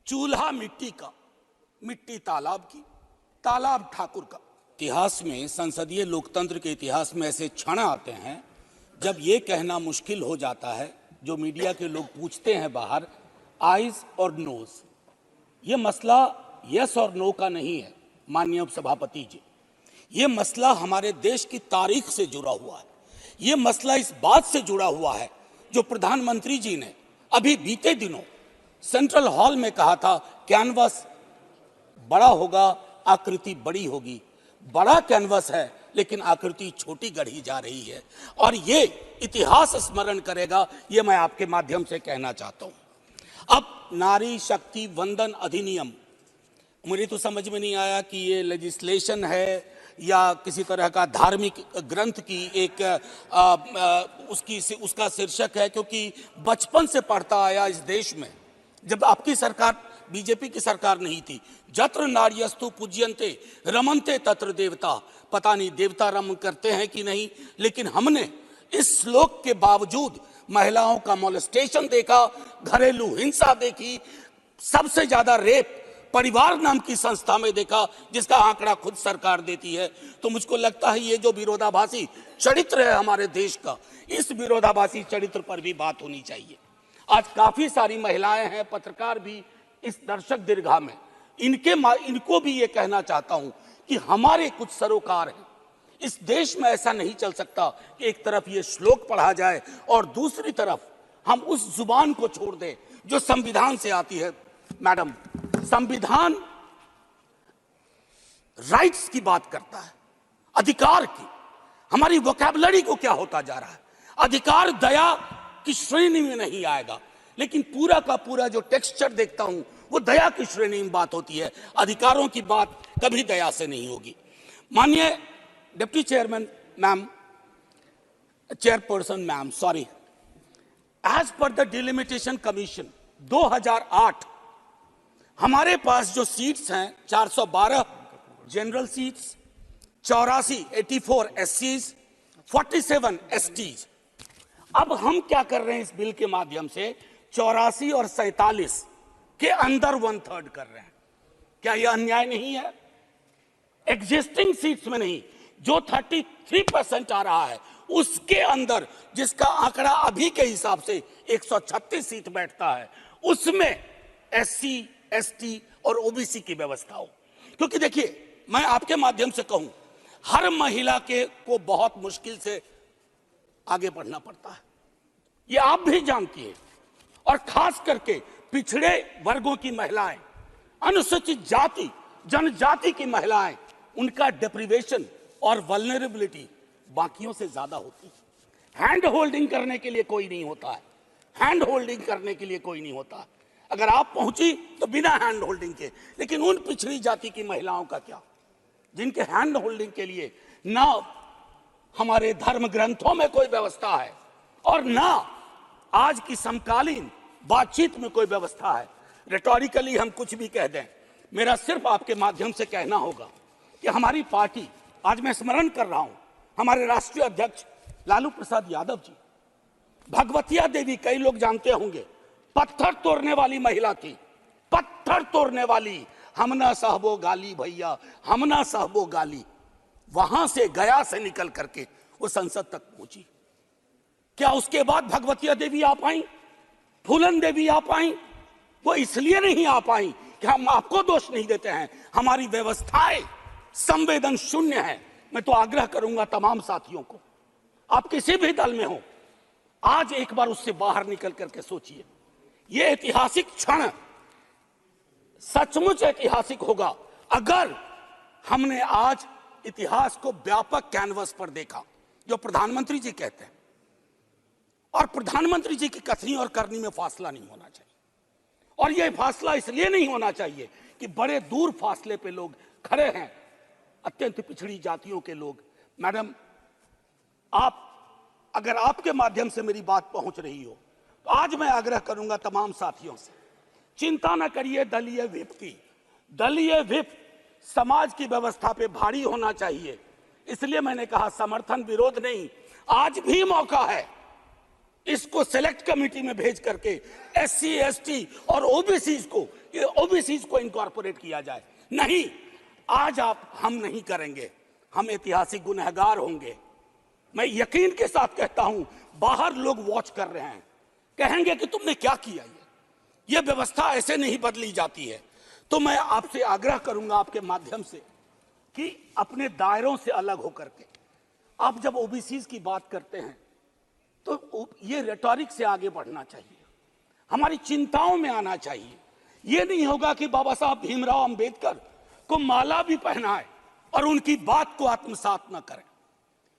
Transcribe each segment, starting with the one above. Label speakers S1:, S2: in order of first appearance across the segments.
S1: चूल्हा मिट्टी का, मिट्टी तालाब की, तालाब ठाकुर का। इतिहास में, संसदीय लोकतंत्र के इतिहास में ऐसे क्षण आते हैं जब ये कहना मुश्किल हो जाता है, जो मीडिया के लोग पूछते हैं बाहर, आइज और नोज। ये मसला यस और नो का नहीं है माननीय उपसभापति जी। ये मसला हमारे देश की तारीख से जुड़ा हुआ है। ये मसला इस बात से जुड़ा हुआ है जो प्रधानमंत्री जी ने अभी बीते दिनों सेंट्रल हॉल में कहा था, कैनवस बड़ा होगा, आकृति बड़ी होगी। बड़ा कैनवस है लेकिन आकृति छोटी गढ़ी जा रही है और ये इतिहास स्मरण करेगा, ये मैं आपके माध्यम से कहना चाहता हूं। अब नारी शक्ति वंदन अधिनियम, मुझे तो समझ में नहीं आया कि ये लेजिस्लेशन है या किसी तरह का धार्मिक ग्रंथ की एक उसका शीर्षक है, क्योंकि बचपन से पढ़ता आया इस देश में। जब आपकी सरकार, बीजेपी की सरकार नहीं थी, जत्र नार्यस्तु पूज्यन्ते रमन्ते तत्र देवता, पता नहीं देवता रम करते हैं कि नहीं, लेकिन हमने इस श्लोक के बावजूद महिलाओं का मोलेस्टेशन देखा, घरेलू हिंसा देखी, सबसे ज्यादा रेप परिवार नाम की संस्था में देखा, जिसका आंकड़ा खुद सरकार देती है। तो मुझको लगता है ये जो विरोधाभासी चरित्र है हमारे देश का, इस विरोधाभासी चरित्र पर भी बात होनी चाहिए। आज काफी सारी महिलाएं हैं, पत्रकार भी इस दर्शक दीर्घा में, इनको भी ये कहना चाहता हूं कि हमारे कुछ सरोकार हैं। इस देश में ऐसा नहीं चल सकता कि एक तरफ ये श्लोक पढ़ा जाए और दूसरी तरफ हम उस जुबान को छोड़ दें जो संविधान से आती है। मैडम, संविधान राइट्स की बात करता है, अधिकार की। हमारी वोकैबुलरी को क्या होता जा रहा है? अधिकार दया की श्रेणी में नहीं आएगा, लेकिन पूरा का पूरा जो टेक्सचर देखता हूं वो दया की श्रेणी में बात होती है। अधिकारों की बात कभी दया से नहीं होगी। माननीय deputy chairman ma'am, chairperson ma'am, sorry, as per the delimitation commission 2008 हमारे पास जो सीट्स हैं 412 जनरल सीट्स, 84 एससीज, 47 एसटीज। अब हम क्या कर रहे हैं इस बिल के माध्यम से, 84 और 47 के अंदर 1/3 कर रहे हैं। क्या यह अन्याय नहीं है? एग्जिस्टिंग सीट्स में नहीं, जो 33% आ रहा है उसके अंदर, जिसका आंकड़ा अभी के हिसाब से 136 सीट बैठता है, उसमें एससी, एसटी और ओबीसी की व्यवस्था हो। क्योंकि देखिए, मैं आपके माध्यम से कहूं, हर महिला को बहुत मुश्किल से आगे बढ़ना पड़ता है, ये आप भी जानती हैं। और खास करके पिछड़े वर्गों की महिलाएं, अनुसूचित जाति जनजाति की महिलाएं, उनका डिप्रिवेशन और वल्नरेबिलिटी बाकियों से ज्यादा होती है। हैंड होल्डिंग करने के लिए कोई नहीं होता है, हैंड होल्डिंग करने के लिए कोई नहीं होता है। अगर आप पहुंची तो बिना हैंड होल्डिंग के, लेकिन उन पिछड़ी जाति की महिलाओं का क्या, जिनके हैंड होल्डिंग के लिए ना हमारे धर्म ग्रंथों में कोई व्यवस्था है और ना आज की समकालीन बातचीत में कोई व्यवस्था है। रेटोरिकली हम कुछ भी कह दें, मेरा सिर्फ आपके माध्यम से कहना होगा कि हमारी पार्टी, आज मैं स्मरण कर रहा हूं हमारे राष्ट्रीय अध्यक्ष लालू प्रसाद यादव जी, भगवतिया देवी, कई लोग जानते होंगे, पत्थर तोड़ने वाली महिला थी, पत्थर तोड़ने वाली, हम ना सहबो गाली भैया, हम ना सहबो गाली। वहां से, गया से निकल करके वो संसद तक पहुंची। क्या उसके बाद भगवतिया देवी आ पाई, फूलन देवी आ पाई? वो इसलिए नहीं आ पाई कि हम आपको दोष नहीं देते हैं, हमारी व्यवस्थाएं संवेदन शून्य है। मैं तो आग्रह करूंगा तमाम साथियों को, आप किसी भी दल में हो, आज एक बार उससे बाहर निकल करके सोचिए। ये ऐतिहासिक क्षण सचमुच ऐतिहासिक होगा अगर हमने आज इतिहास को व्यापक कैनवस पर देखा, जो प्रधानमंत्री जी कहते हैं। और प्रधानमंत्री जी की कथनी और करनी में फासला नहीं होना चाहिए, और यह फासला इसलिए नहीं होना चाहिए कि बड़े दूर फासले पे लोग खड़े हैं, अत्यंत पिछड़ी जातियों के लोग। मैडम, आप, अगर आपके माध्यम से मेरी बात पहुंच रही हो, तो आज मैं आग्रह करूंगा तमाम साथियों से, चिंता न करिए दलीय व्हिप की। दलीय व्हिप समाज की व्यवस्था पे भारी होना चाहिए, इसलिए मैंने कहा समर्थन विरोध नहीं। आज भी मौका है इसको सेलेक्ट कमेटी में भेज करके एससी, एसटी और ओबीसी को, ओबीसी को इनकॉर्पोरेट किया जाए। नहीं, आज हम नहीं करेंगे, हम ऐतिहासिक गुनहगार होंगे। मैं यकीन के साथ कहता हूं, बाहर लोग वॉच कर रहे हैं, कहेंगे कि तुमने क्या किया। ये व्यवस्था ऐसे नहीं बदली जाती है। तो मैं आपसे आग्रह करूंगा आपके माध्यम से कि अपने दायरों से अलग होकर के आप जब ओबीसी की बात करते हैं तो ये रेटोरिक से आगे बढ़ना चाहिए, हमारी चिंताओं में आना चाहिए। ये नहीं होगा कि बाबा साहब भीमराव अंबेडकर को माला भी पहनाए और उनकी बात को आत्मसात न करें।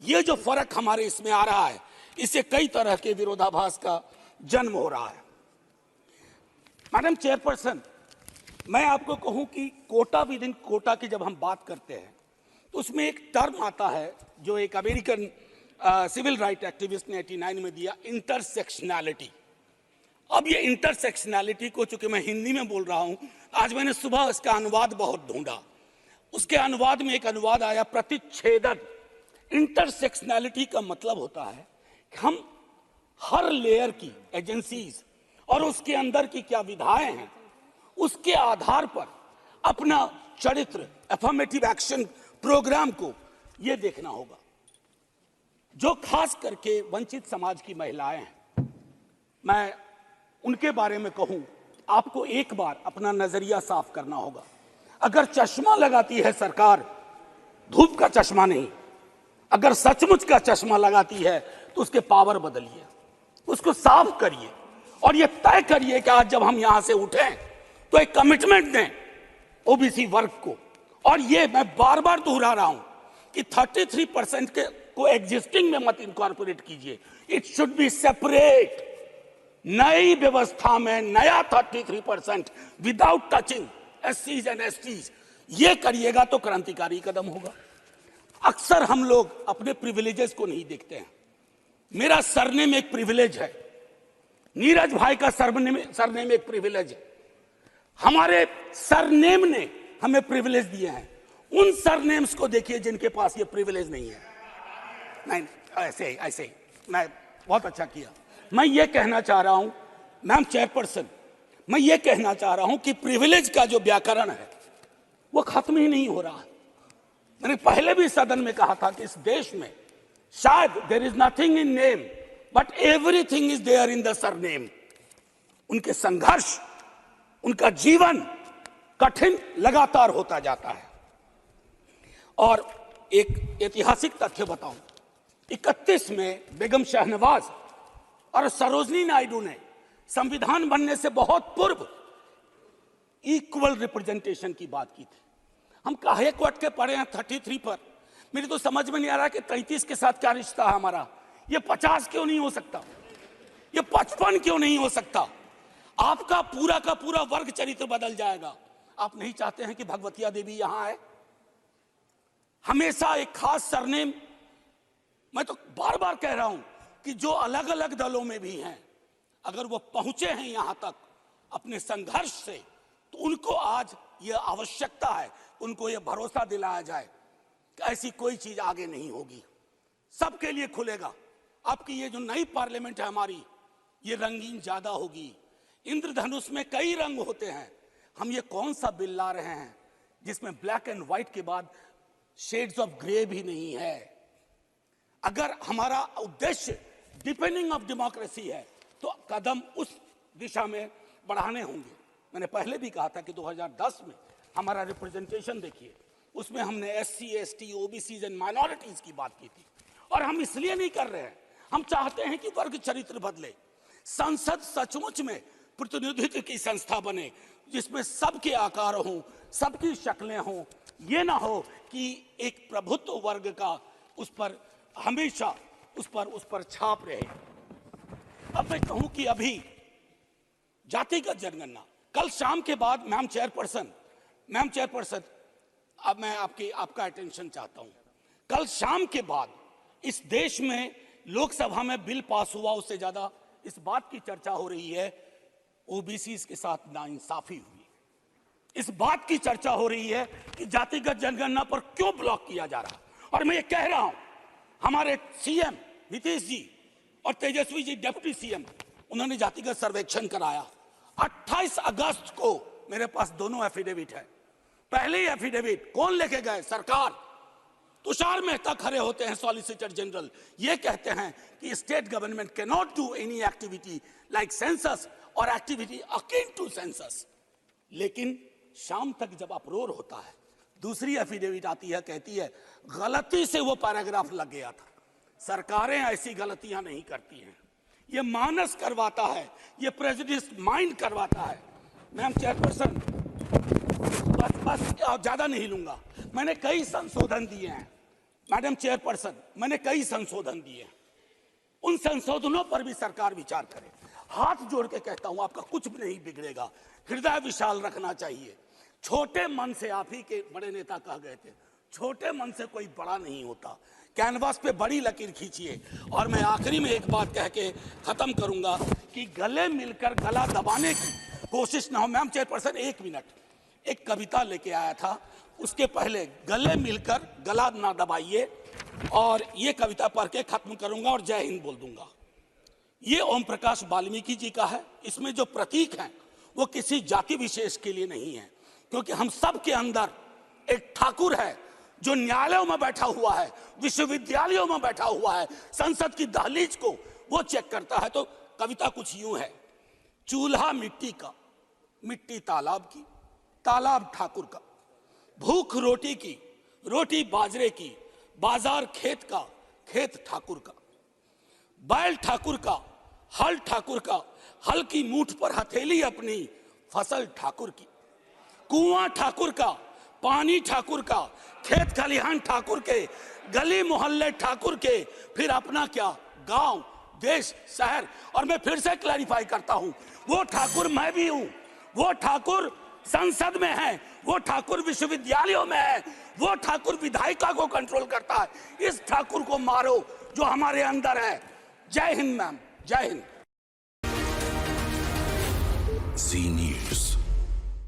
S1: ये जो फर्क हमारे इसमें आ रहा है, इससे कई तरह के विरोधाभास का जन्म हो रहा है। मैडम चेयरपर्सन, मैं आपको कहूं कि कोटा विद इन कोटा की जब हम बात करते हैं तो उसमें एक टर्म आता है जो एक अमेरिकन सिविल राइट एक्टिविस्ट ने 89 में दिया, इंटरसेक्शनैलिटी। अब ये इंटरसेक्शनैलिटी को, चूंकि मैं हिंदी में बोल रहा हूं, आज मैंने सुबह इसका अनुवाद बहुत ढूंढा। उसके अनुवाद में एक अनुवाद आया, प्रतिच्छेदन। इंटरसेक्शनैलिटी का मतलब होता है कि हम हर लेयर की एजेंसीज और उसके अंदर की क्या विधाएं हैं, उसके आधार पर अपना चरित्र, अफर्मेटिव एक्शन प्रोग्राम को यह देखना होगा। जो खास करके वंचित समाज की महिलाएं हैं, मैं उनके बारे में कहूं, आपको एक बार अपना नजरिया साफ करना होगा। अगर चश्मा लगाती है सरकार, धूप का चश्मा नहीं, अगर सचमुच का चश्मा लगाती है तो उसके पावर बदलिए, उसको साफ करिए और यह तय करिए कि आज जब हम यहां से उठें तो एक कमिटमेंट दें ओबीसी वर्ग को। और ये मैं बार बार दोहरा रहा हूं कि 33% के को एग्जिस्टिंग में मत इनकॉर्पोरेट कीजिए, इट शुड बी सेपरेट। नई व्यवस्था में नया 33% विदाउट टचिंग एससीज एंड एसटीज, ये करिएगा तो क्रांतिकारी कदम होगा। अक्सर हम लोग अपने प्रिविलेजेस को नहीं देखते हैं। मेरा सरनेम एक प्रिविलेज है, नीरज भाई का सरनेम एक प्रिविलेज है। हमारे सरनेम ने हमें प्रिविलेज दिए हैं। उन सरनेम्स को देखिए जिनके पास ये प्रिविलेज नहीं है। नहीं, ऐसे ही मैं बहुत अच्छा किया। मैं ये कहना चाह रहा हूं, मैम चेयरपर्सन, मैं ये कहना चाह रहा हूं कि प्रिविलेज का जो व्याकरण है वो खत्म ही नहीं हो रहा है। मैंने पहले भी सदन में कहा था कि इस देश में शायद there is nothing in name but everything is there in the surname. उनके संघर्ष, उनका जीवन कठिन लगातार होता जाता है। और एक ऐतिहासिक तथ्य बताऊं, 31 में बेगम शहनवाज और सरोजनी नायडू ने संविधान बनने से बहुत पूर्व इक्वल रिप्रेजेंटेशन की बात की थी। हम काहे को अटके पड़े हैं 33 पर? मेरी तो समझ में नहीं आ रहा कि 33 के साथ क्या रिश्ता है हमारा। ये 50 क्यों नहीं हो सकता? ये 55 क्यों नहीं हो सकता? आपका पूरा का पूरा वर्ग चरित्र बदल जाएगा। आप नहीं चाहते हैं कि भगवतिया देवी यहां आए? हमेशा एक खास सरनेम। मैं तो बार बार कह रहा हूं कि जो अलग अलग दलों में भी हैं, अगर वो पहुंचे हैं यहां तक अपने संघर्ष से, तो उनको आज ये आवश्यकता है, उनको ये भरोसा दिलाया जाए कि ऐसी कोई चीज आगे नहीं होगी, सबके लिए खुलेगा। आपकी ये जो नई पार्लियामेंट है हमारी, ये रंगीन ज्यादा होगी। इंद्रधनुष में कई रंग होते हैं। हम ये कौन सा बिल ला रहे हैं जिसमें ब्लैक एंड व्हाइट के बाद शेड्स ऑफ ग्रे भी नहीं है? अगर हमारा उद्देश्य डिपेंडिंग ऑफ डेमोक्रेसी है तो कदम उस दिशा में बढ़ाने होंगे। मैंने पहले भी कहा था कि 2010 में हमारा रिप्रेजेंटेशन देखिए, उसमें हमने SC, ST, OBC and minorities की बात की थी। और हम इसलिए नहीं कर रहे हैं, हम चाहते हैं कि वर्ग चरित्र बदले। संसद सचमुच में प्रतिनिधित्व की संस्था बने जिसमें सबके आकार हों, सबकी शक्लें हों। ये ना हो कि एक प्रभुत्व वर्ग का उस पर हमेशा उस पर छाप रहे। अब मैं कहूं कि अभी जातिगत जनगणना कल शाम के बाद, मैम चेयरपर्सन, अब मैं आपका अटेंशन चाहता हूं। कल शाम के बाद इस देश में लोकसभा में बिल पास हुआ, उससे ज्यादा इस बात की चर्चा हो रही है ओबीसी के साथ नाइंसाफी हुई। इस बात की चर्चा हो रही है कि जातिगत जनगणना पर क्यों ब्लॉक किया जा रहा। और मैं ये कह रहा हूं, हमारे सीएम नीतीश जी और तेजस्वी जी डिप्टी सीएम, उन्होंने जातिगत सर्वेक्षण कराया। 28 अगस्त को मेरे पास दोनों एफिडेविट है। पहली एफिडेविट कौन लेके गए? सरकार। तुषार मेहता खड़े होते हैं, सॉलिसिटर जनरल, ये कहते हैं कि state government can not do any activity like census और एक्टिविटी अकिन टू सेंसस। लेकिन शाम तक जब अप्रोर होता है, दूसरी एफिडेविट आती है, कहती है गलती से वो पैराग्राफ लग गया था। सरकारें ऐसी गलतियां नहीं करती हैं, ये मानस करवाता है, ये प्रेजुडिस माइंड करवाता है। मैम चेयरपर्सन, बस ज्यादा नहीं लूंगा। मैंने कई संशोधन दिए हैं मैडम चेयरपर्सन, मैंने कई संशोधन दिए हैं। उन संशोधनों पर भी सरकार विचार करे। हाथ जोड़ के कहता हूं, आपका कुछ भी नहीं बिगड़ेगा। हृदय विशाल रखना चाहिए। छोटे मन से, आप ही के बड़े नेता कह गए थे, छोटे मन से कोई बड़ा नहीं होता। कैनवास पे बड़ी लकीर खींचिए। और मैं आखिरी में एक बात कह के खत्म करूंगा कि गले मिलकर गला दबाने की कोशिश ना हो। मैम चेयरपर्सन, 1 मिनट, एक कविता लेके आया था, उसके पहले गले मिलकर गला ना दबाइए, और ये कविता पढ़ के खत्म करूंगा और जय हिंद बोल दूंगा। ये ओम प्रकाश वाल्मीकि जी का है। इसमें जो प्रतीक हैं वो किसी जाति विशेष के लिए नहीं है, क्योंकि हम सब के अंदर एक ठाकुर है जो न्यायालयों में बैठा हुआ है, विश्वविद्यालयों में बैठा हुआ है, संसद की दहलीज को वो चेक करता है। तो कविता कुछ यूं है: चूल्हा मिट्टी का, मिट्टी तालाब की, तालाब ठाकुर का, भूख रोटी की, रोटी बाजरे की, बाजार खेत का, खेत ठाकुर का, बैल ठाकुर का, हल ठाकुर का, हल की मूठ पर हथेली अपनी, फसल ठाकुर की, कुआं ठाकुर का, पानी ठाकुर का, खेत खलिहान ठाकुर के, गली मोहल्ले ठाकुर के, फिर अपना क्या, गांव, देश, शहर। और मैं फिर से क्लैरिफाई करता हूं, वो ठाकुर मैं भी हूं, वो ठाकुर संसद में है, वो ठाकुर विश्वविद्यालयों में है, वो ठाकुर विधायिका को कंट्रोल करता है। इस ठाकुर को मारो जो हमारे अंदर है। जय हिंद मैम, जय हिंद।
S2: जी न्यूज़।